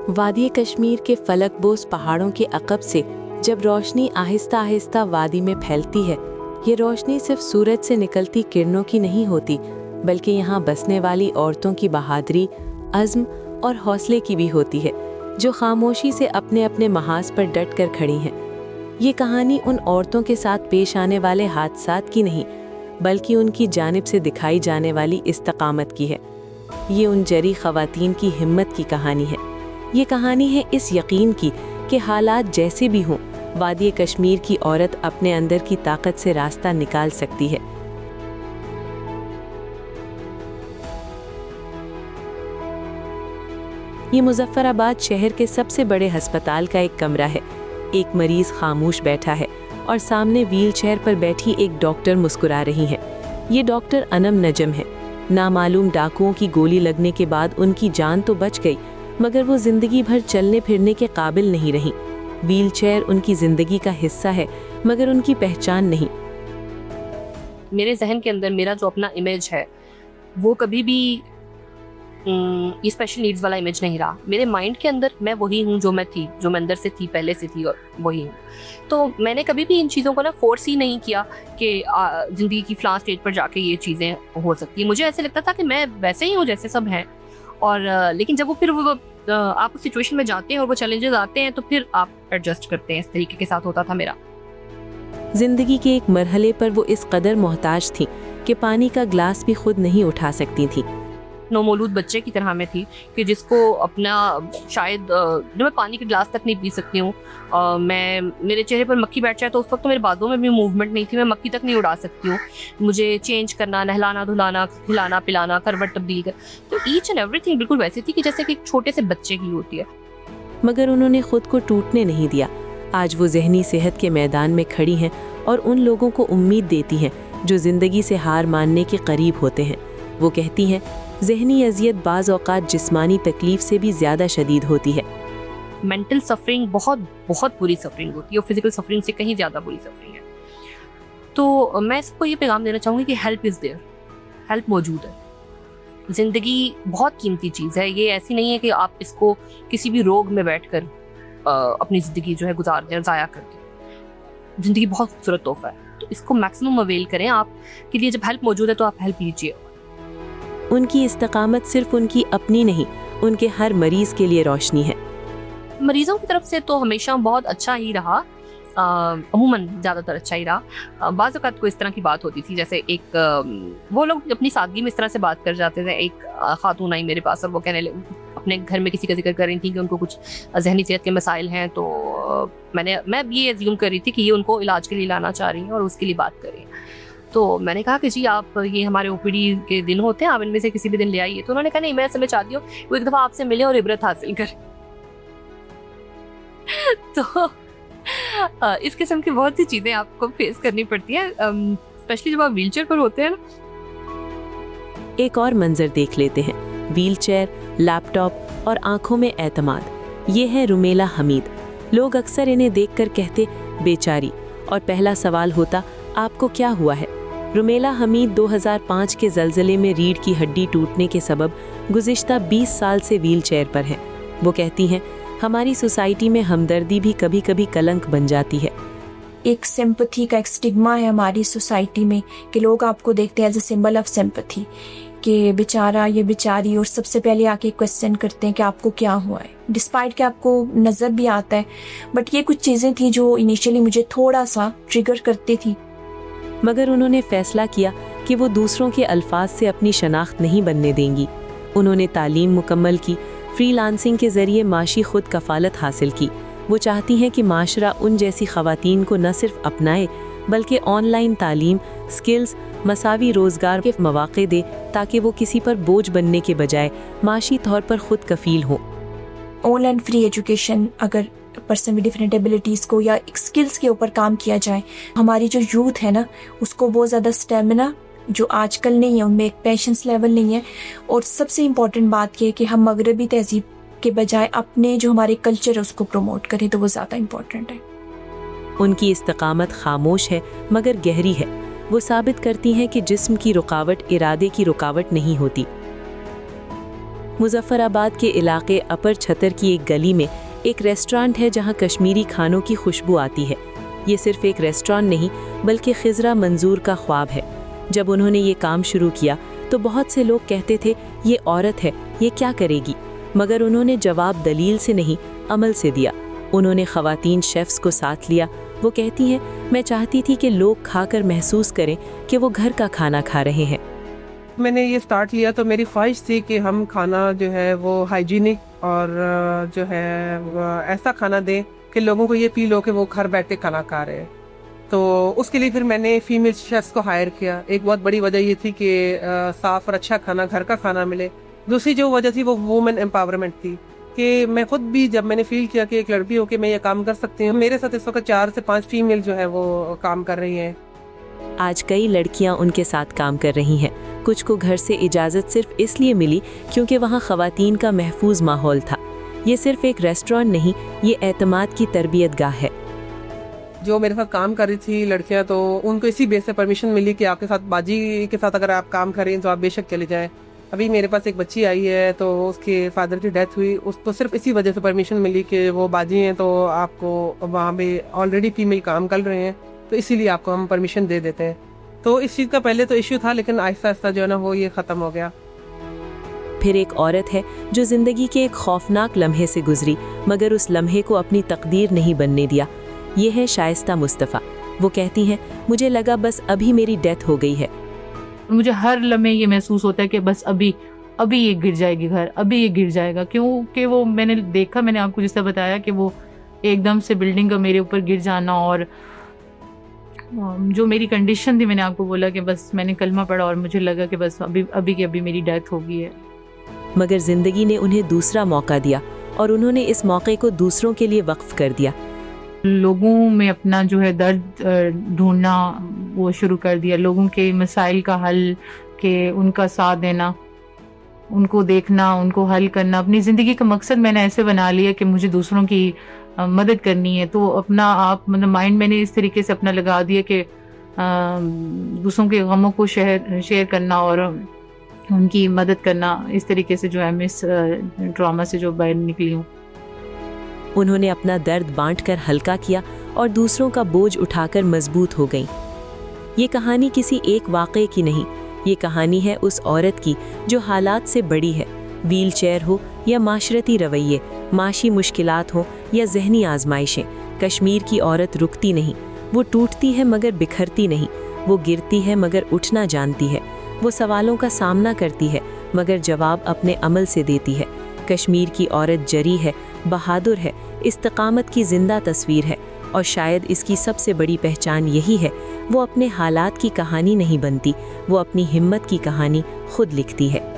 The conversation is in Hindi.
वादी कश्मीर के फलकबोस पहाड़ों के अकब से जब रोशनी आहिस्ता आहिस्ता वादी में फैलती है, ये रोशनी सिर्फ सूरज से निकलती किरणों की नहीं होती, बल्कि यहाँ बसने वाली औरतों की बहादुरी, अज़्म और हौसले की भी होती है, जो खामोशी से अपने अपने महाज पर डट कर खड़ी हैं। ये कहानी उन औरतों के साथ पेश आने वाले हादसात की नहीं, बल्कि उनकी जानिब से दिखाई जाने वाली इस्तकामत की है। ये उन जरी ख़वातीन की हिम्मत की कहानी है। ये कहानी है इस यकीन की कि हालात जैसे भी हों, वादी कश्मीर की औरत अपने अंदर की ताकत से रास्ता निकाल सकती है। ये मुजफ्फराबाद शहर के सबसे बड़े अस्पताल का एक कमरा है। एक मरीज खामोश बैठा है और सामने व्हीलचेयर पर बैठी एक डॉक्टर मुस्कुरा रही है। ये डॉक्टर अनम नजम है। नामालूम डाकुओं की गोली लगने के बाद उनकी जान तो बच गई, मगर वो जिंदगी भर चलने फिरने के काबिल नहीं रही। व्हीलचेयर उनकी जिंदगी का हिस्सा है, मगर उनकी पहचान नहीं। मेरे जहन के अंदर मेरा जो अपना इमेज है वो कभी भी ये स्पेशल नीड्स वाला इमेज नहीं रहा। मेरे माइंड के अंदर मैं वही हूँ जो मैं थी, जो मैं अंदर से थी, पहले से थी, और वही हूँ। तो मैंने कभी भी इन चीज़ों को ना फोर्स ही नहीं किया कि ज़िंदगी की फलां स्टेज पर जाके ये चीज़ें हो सकती है। मुझे ऐसे लगता था कि मैं वैसे ही हूँ जैसे सब हैं, और लेकिन जब वो आप उस सिचुएशन में जाते हैं और वो चैलेंजेस आते हैं तो फिर आप एडजस्ट करते हैं। इस तरीके के साथ होता था मेरा। जिंदगी के एक मरहले पर वो इस कदर मोहताज थी कि पानी का ग्लास भी खुद नहीं उठा सकती थी। नौमौलूद बच्चे की तरह मैं थी कि जिसको अपना शायद जब मैं पानी के गिलास तक नहीं पी सकती हूँ, मेरे चेहरे पर मक्खी बैठ जाए तो उस वक्त तो मेरे बाजों में भी मूवमेंट नहीं थी, मैं मक्खी तक नहीं उड़ा सकती हूँ। मुझे चेंज करना, नहलाना धुलाना, खिलाना पिलाना, करवट तब्दील कर, तो ईच एंड एवरीथिंग बिल्कुल वैसी थी कि जैसे कि एक छोटे से बच्चे की होती है। मगर उन्होंने खुद को टूटने नहीं दिया। आज वो ज़हनी सेहत के मैदान में खड़ी हैं और उन लोगों को उम्मीद देती हैं जो ज़िंदगी से हार मानने के करीब होते हैं। वो कहती हैं, ज़हनी अज़ियत बाज़ औक़ात जिस्मानी तकलीफ़ से भी ज़्यादा शदीद होती है। मेंटल सफरिंग बहुत बहुत बुरी सफरिंग होती है और फिजिकल सफरिंग से कहीं ज़्यादा बुरी सफरिंग है। तो मैं सबको ये पैगाम देना चाहूँगी कि हेल्प इज़ देयर, हेल्प मौजूद है। ज़िंदगी बहुत कीमती चीज़ है। ये ऐसी नहीं है कि आप इसको किसी भी रोग में बैठकर अपनी ज़िंदगी जो है गुजार दें और ज़ाया कर दें। ज़िंदगी बहुत खूबसूरत तोहफ़ा है, तो इसको मैक्सिमम अवेल करें। आपके लिए जब हेल्प मौजूद है तो आप हेल्प लीजिए। उनकी इस्तकामत सिर्फ उनकी अपनी नहीं, उनके हर मरीज़ के लिए रोशनी है। मरीज़ों की तरफ से तो हमेशा बहुत अच्छा ही रहा, अमूमन ज़्यादातर अच्छा ही रहा। बाज़ औक़ात को इस तरह की बात होती थी, जैसे वो लोग अपनी सादगी में इस तरह से बात कर जाते थे। एक खातून आई मेरे पास और वो कहने लगी, अपने घर में किसी का जिक्र कर रही थी कि उनको कुछ ज़हनी सेहत के मसाइल हैं। तो मैं ये अज्यूम कर रही थी कि ये उनको इलाज के लिए लाना चाह रही हैं और उसके लिए बात कर रही हैं। तो मैंने कहा कि जी आप, ये हमारे ओपीडी के दिन होते हैं, आप इनमें से किसी भी दिन ले आइए। तो उन्होंने कहा नहीं, मैं समझ चाहती हूँ वो एक दफ़ा आपसे मिले और इबरत हासिल करें। तो इस किस्म की बहुत सी चीज़ें आपको फेस करनी पड़ती हैं, स्पेशली जब आप व्हीलचेयर पर होते हैं ना। एक और मंजर देख लेते हैं। व्हीलचेयर, लैपटॉप और आंखों में एतमाद। ये है रुमेला हमीद। लोग अक्सर इन्हें देखकर कहते बेचारी, और पहला सवाल होता आपको क्या हुआ है। रुमेला हमीद 2005 के ज़लज़ले में रीढ़ की हड्डी टूटने के सबब गुज़िश्ता 20 साल से व्हीलचेयर पर हैं। वो कहती हैं, हमारी सोसाइटी में हमदर्दी भी कभी कभी कलंक बन जाती है। एक सिंपैथी का एक स्टिग्मा है हमारी सोसाइटी में कि लोग आपको देखते हैं as a symbol of sympathy, कि बेचारा, ये बेचारी, और सबसे पहले आके क्वेश्चन करते हैं कि आपको क्या हुआ है, डिस्पाइट कि आपको नज़र भी आता है। बट ये कुछ चीज़ें थी जो इनिशियली मुझे थोड़ा सा ट्रिगर करती थी। मगर उन्होंने फैसला किया कि वो दूसरों के अल्फाज से अपनी शनाख्त नहीं बनने देंगी। उन्होंने तालीम मुकम्मल की, फ्रीलांसिंग के ज़रिए माशी खुद कफ़ालत हासिल की। वो चाहती हैं कि माशरा उन जैसी ख़वातीन को न सिर्फ अपनाए, बल्कि ऑनलाइन तालीम, स्किल्स, मसावी रोज़गार के मौक़े दे, ताकि वो किसी पर बोझ बनने के बजाय माशी तौर पर खुद कफ़ील हो। ऑनलाइन फ्री एजुकेशन, अगर पर्सन विद डिफरेंट एबिलिटीज़ को या स्किल्स के ऊपर काम किया जाए, हमारी जो यूथ है ना, उसको बहुत ज़्यादा स्टेमिना जो आजकल नहीं है, उनमें एक पेशेंस लेवल नहीं है। और सबसे इम्पॉर्टेंट बात यह है कि हम मगरबी तहजीब के बजाय अपने जो हमारे कल्चर है उसको प्रमोट करें, तो वो ज़्यादा इम्पॉर्टेंट है। उनकी इस्तकामत खामोश है मगर गहरी है। वो साबित करती हैं कि जिस्म की रुकावट इरादे की रुकावट नहीं होती। मुजफ्फराबाद के इलाके अपर छतर की एक गली में एक रेस्टोरेंट है जहां कश्मीरी खानों की खुशबू आती है। ये सिर्फ एक रेस्टोरेंट नहीं बल्कि खिजरा मंजूर का ख्वाब है। जब उन्होंने ये काम शुरू किया तो बहुत से लोग कहते थे ये औरत है, ये क्या करेगी, मगर उन्होंने जवाब दलील से नहीं अमल से दिया। उन्होंने ख़वातीन शेफ्स को साथ लिया। वो कहती हैं, मैं चाहती थी कि लोग खाकर महसूस करें कि वो घर का खाना खा रहे हैं। मैंने ये स्टार्ट किया तो मेरी ख्वाहिश थी कि हम खाना जो है वो हाइजीनिक और जो है वो ऐसा खाना दें कि लोगों को ये फील हो कि वो घर बैठ के खाना खा रहे हैं। तो उसके लिए फिर मैंने फीमेल शेफ्स को हायर किया। एक बहुत बड़ी वजह ये थी कि साफ़ और अच्छा खाना, घर का खाना मिले। दूसरी जो वजह थी वो वुमेन एम्पावरमेंट थी कि मैं खुद भी जब मैंने फील किया कि एक लड़की हो के मैं ये काम कर सकती हूँ। मेरे साथ इस वक्त 4 से 5 फीमेल जो है वो काम कर रही हैं। आज कई लड़कियां उनके साथ काम कर रही हैं। कुछ को घर से इजाज़त सिर्फ इसलिए मिली क्योंकि वहाँ ख़वातीन का महफूज माहौल था। ये सिर्फ एक रेस्टोरेंट नहीं, ये एतमाद की तरबियत गाह है। जो मेरे साथ काम कर रही थी लड़कियां, तो उनको इसी बेस से परमिशन मिली कि आपके साथ बाजी के साथ अगर आप काम करें तो आप बेशक चले जाएं। अभी मेरे पास एक बच्ची आई है तो उसके फादर की डेथ हुई, उसको सिर्फ इसी वजह से परमिशन मिली कि वो बाजी हैं तो आपको वहाँ पे ऑलरेडी फीमेल काम कर रहे हैं तो इसीलिए आपको हम परमिशन दे देते हैं। तो इस चीज़ का पहले तो इश्यू था, लेकिन आहिस्ता आहिस्ता जो है ना वो ये ख़त्म हो गया। फिर एक औरत है जो ज़िंदगी के एक खौफनाक लम्हे से गुजरी मगर उस लम्हे को अपनी तकदीर नहीं बनने दिया। ये है शाइस्ता मुस्तफ़ा। वो कहती हैं, मुझे लगा बस अभी मेरी डेथ हो गई है। मुझे हर लम्हे ये महसूस होता है कि बस अभी ये गिर जाएगी घर, अभी ये गिर जाएगा। क्योंकि वो मैंने देखा, मैंने आपको जिस तरह बताया कि वो एकदम से बिल्डिंग का मेरे ऊपर गिर जाना, और जो मेरी कंडीशन थी, मैंने आपको बोला कि बस मैंने कलमा पढ़ा और मुझे लगा कि बस अभी की अभी मेरी डेथ हो गई है। मगर ज़िंदगी ने उन्हें दूसरा मौका दिया और उन्होंने इस मौके को दूसरों के लिए वक्फ कर दिया। लोगों में अपना जो है दर्द ढूंढना वो शुरू कर दिया, लोगों के मसाइल का हल, के उनका साथ देना, उनको देखना, उनको हल करना। अपनी ज़िंदगी का मकसद मैंने ऐसे बना लिया कि मुझे दूसरों की मदद करनी है। तो अपना आप मतलब माइंड मैंने इस तरीके से अपना लगा दिया कि दूसरों के गमों को शेयर करना और उनकी मदद करना। इस तरीके से जो है मैं इस ड्रामा से जो बाहर निकली हूँ। उन्होंने अपना दर्द बांटकर हल्का किया और दूसरों का बोझ उठाकर मजबूत हो गईं। ये कहानी किसी एक वाक़े की नहीं, ये कहानी है उस औरत की जो हालात से बड़ी है। व्हील चेयर हो या माशरती रवैये, माशी मुश्किलात हो या जहनी आजमाइशें, कश्मीर की औरत रुकती नहीं। वो टूटती है मगर बिखरती नहीं, वो गिरती है मगर उठना जानती है, वो सवालों का सामना करती है मगर जवाब अपने अमल से देती है। कश्मीर की औरत जरी है, बहादुर है, इस्तिकामत की जिंदा तस्वीर है और शायद इसकी सबसे बड़ी पहचान यही है, वो अपने हालात की कहानी नहीं बनती, वो अपनी हिम्मत की कहानी खुद लिखती है।